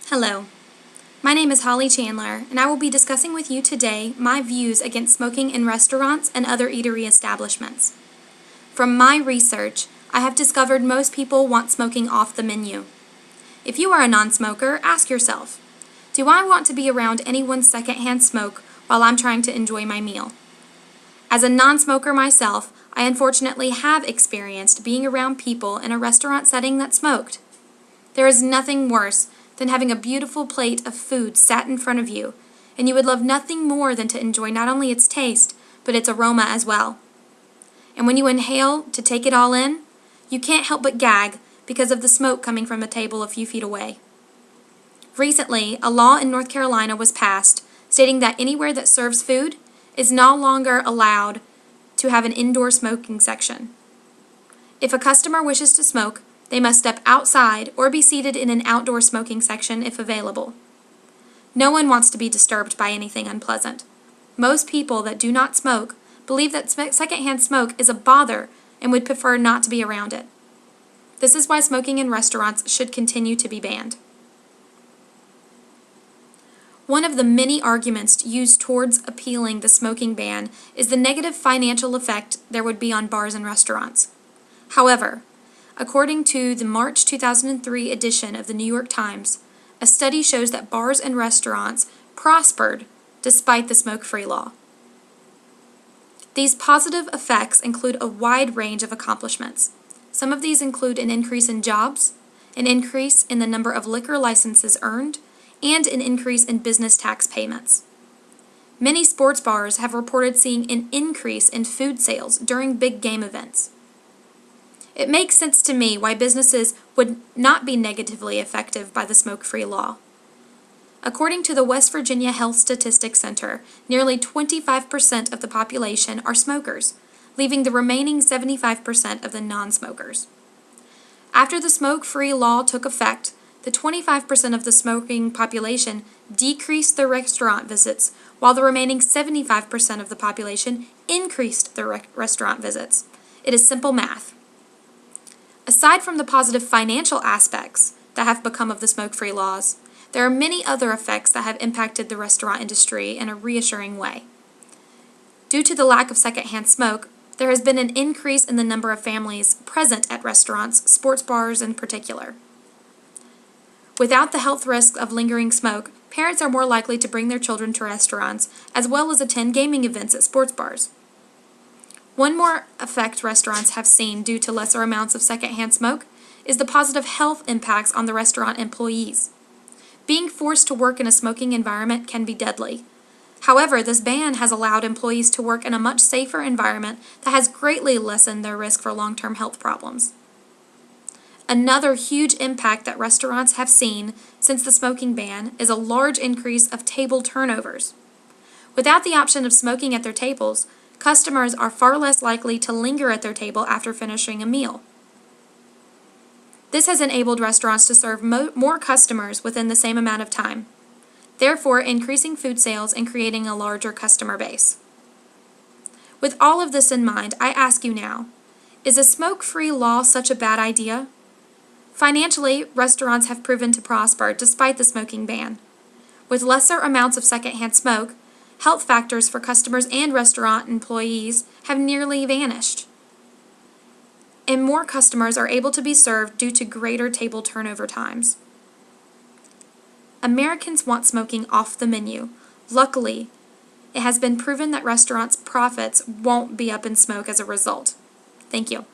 Hello, my name is Holly Chandler, and I will be discussing with you today my views against smoking in restaurants and other eatery establishments. From my research, I have discovered most people want smoking off the menu. If you are a non-smoker, ask yourself, do I want to be around anyone's secondhand smoke while I'm trying to enjoy my meal? As a non-smoker myself, I unfortunately have experienced being around people in a restaurant setting that smoked. There is nothing worse than having a beautiful plate of food sat in front of you, and you would love nothing more than to enjoy not only its taste, but its aroma as well. And when you inhale to take it all in, you can't help but gag because of the smoke coming from a table a few feet away. Recently, a law in North Carolina was passed stating that anywhere that serves food is no longer allowed to have an indoor smoking section. If a customer wishes to smoke, they must step outside or be seated in an outdoor smoking section if available. No one wants to be disturbed by anything unpleasant. Most people that do not smoke believe that secondhand smoke is a bother and would prefer not to be around it. This is why smoking in restaurants should continue to be banned. One of the many arguments used towards appealing the smoking ban is the negative financial effect there would be on bars and restaurants. However, according to the March 2003 edition of the New York Times, a study shows that bars and restaurants prospered despite the smoke-free law. These positive effects include a wide range of accomplishments. Some of these include an increase in jobs, an increase in the number of liquor licenses earned, and an increase in business tax payments. Many sports bars have reported seeing an increase in food sales during big game events. It makes sense to me why businesses would not be negatively affected by the smoke-free law. According to the West Virginia Health Statistics Center, nearly 25% of the population are smokers, leaving the remaining 75% of the non-smokers. After the smoke-free law took effect, the 25% of the smoking population decreased their restaurant visits, while the remaining 75% of the population increased their restaurant visits. It is simple math. Aside from the positive financial aspects that have become of the smoke-free laws, there are many other effects that have impacted the restaurant industry in a reassuring way. Due to the lack of secondhand smoke, there has been an increase in the number of families present at restaurants, sports bars in particular. Without the health risk of lingering smoke, parents are more likely to bring their children to restaurants as well as attend gaming events at sports bars. One more effect restaurants have seen due to lesser amounts of secondhand smoke is the positive health impacts on the restaurant employees. Being forced to work in a smoking environment can be deadly. However, this ban has allowed employees to work in a much safer environment that has greatly lessened their risk for long-term health problems. Another huge impact that restaurants have seen since the smoking ban is a large increase of table turnovers. Without the option of smoking at their tables, customers are far less likely to linger at their table after finishing a meal. This has enabled restaurants to serve more customers within the same amount of time, therefore increasing food sales and creating a larger customer base. With all of this in mind, I ask you now, is a smoke-free law such a bad idea? Financially, restaurants have proven to prosper despite the smoking ban. With lesser amounts of secondhand smoke, health factors for customers and restaurant employees have nearly vanished, and more customers are able to be served due to greater table turnover times. Americans want smoking off the menu. Luckily, it has been proven that restaurants' profits won't be up in smoke as a result. Thank you.